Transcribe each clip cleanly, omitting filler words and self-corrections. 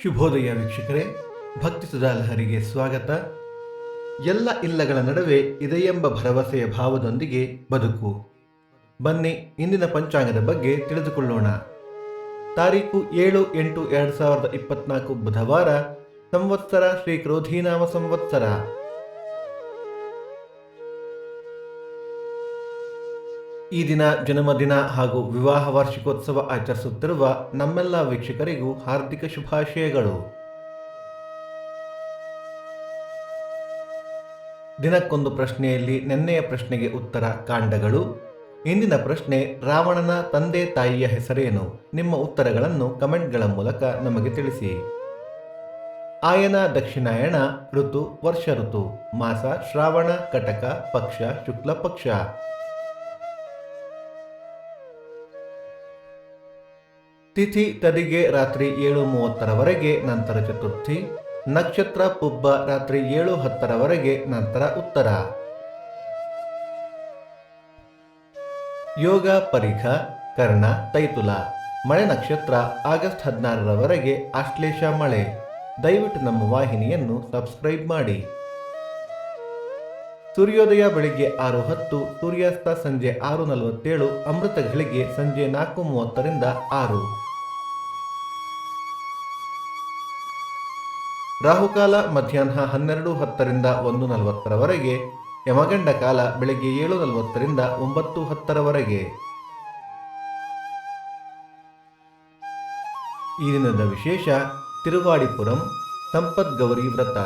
ಶುಭೋದಯ ವೀಕ್ಷಕರೇ, ಭಕ್ತಿ ಸುಧಾಲಹರಿಗೆ ಸ್ವಾಗತ. ಎಲ್ಲ ಇಲ್ಲಗಳ ನಡುವೆ ಇದೆಯೆಂಬ ಭರವಸೆಯ ಭಾವದೊಂದಿಗೆ ಬದುಕು. ಬನ್ನಿ ಇಂದಿನ ಪಂಚಾಂಗದ ಬಗ್ಗೆ ತಿಳಿದುಕೊಳ್ಳೋಣ. ತಾರೀಕು 7-8-2024 ಬುಧವಾರ, ಸಂವತ್ಸರ ಶ್ರೀ ಕ್ರೋಧೀನಾಮ ಸಂವತ್ಸರ. ಈ ದಿನ ಜನ್ಮದಿನ ಹಾಗೂ ವಿವಾಹ ವಾರ್ಷಿಕೋತ್ಸವ ಆಚರಿಸುತ್ತಿರುವ ನಮ್ಮೆಲ್ಲ ವೀಕ್ಷಕರಿಗೂ ಹಾರ್ದಿಕ ಶುಭಾಶಯಗಳು. ದಿನಕ್ಕೊಂದು ಪ್ರಶ್ನೆಯಲ್ಲಿ ನೆನ್ನೆಯ ಪ್ರಶ್ನೆಗೆ ಉತ್ತರ ಕಾಂಡಗಳು. ಇಂದಿನ ಪ್ರಶ್ನೆ, ರಾವಣನ ತಂದೆ ತಾಯಿಯ ಹೆಸರೇನು? ನಿಮ್ಮ ಉತ್ತರಗಳನ್ನು ಕಮೆಂಟ್ಗಳ ಮೂಲಕ ನಮಗೆ ತಿಳಿಸಿ. ಆಯನ ದಕ್ಷಿಣಾಯಣ, ಋತು ವರ್ಷ ಋತು, ಮಾಸ ಶ್ರಾವಣ, ಕಟಕ, ಪಕ್ಷ ಶುಕ್ಲ ಪಕ್ಷ. ತಿಥಿ ತದಿಗೆ ರಾತ್ರಿ 7:30 ನಂತರ ಚತುರ್ಥಿ. ನಕ್ಷತ್ರ ಪುಬ್ಬ ರಾತ್ರಿ 7:10 ನಂತರ ಉತ್ತರ. ಯೋಗ ಪರಿಘ, ಕರ್ಣ, ತೈತುಲ. ಮಳೆ ನಕ್ಷತ್ರ ಆಗಸ್ಟ್ 16 ಆಶ್ಲೇಷ ಮಳೆ. ದಯವಿಟ್ಟು ನಮ್ಮ ವಾಹಿನಿಯನ್ನು ಸಬ್ಸ್ಕ್ರೈಬ್ ಮಾಡಿ. ಸೂರ್ಯೋದಯ ಬೆಳಿಗ್ಗೆ 6:10, ಸೂರ್ಯಾಸ್ತ ಸಂಜೆ 6:47, ಅಮೃತ ಘಳಿಗೆ ಸಂಜೆ 4:30 6. ರಾಹುಕಾಲ ಮಧ್ಯಾಹ್ನ 12:10 1:40, ಯಮಗಂಡ ಕಾಲ ಬೆಳಗ್ಗೆ 7:40 9:10. ಈ ದಿನದ ವಿಶೇಷ ತಿರುವಾಡಿಪುರಂ ಸಂಪತ್ ಗೌರಿ ವ್ರತ.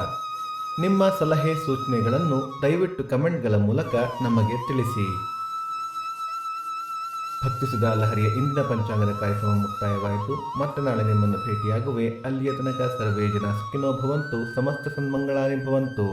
ನಿಮ್ಮ ಸಲಹೆ ಸೂಚನೆಗಳನ್ನು ದಯವಿಟ್ಟು ಕಮೆಂಟ್ಗಳ ಮೂಲಕ ನಮಗೆ ತಿಳಿಸಿ. ಭಕ್ತಿ ಸುಧಾ ಲಹರಿಯ ಇಂದಿನ ಪಂಚಾಂಗದ ಕಾರ್ಯಕ್ರಮ ಮುಕ್ತಾಯವಾಯಿತು. ಮತ್ತೆ ನಾಳೆ ನಿಮ್ಮನ್ನು ಭೇಟಿಯಾಗುವೆ. ಅಲ್ಲಿಯ ತನಕ ಸರ್ವೇ ಜನ ಸುಖಿನೋ ಭವಂತು, ಸಮಸ್ತ ಸನ್ಮಂಗಳಾನಿ ಭವಂತು.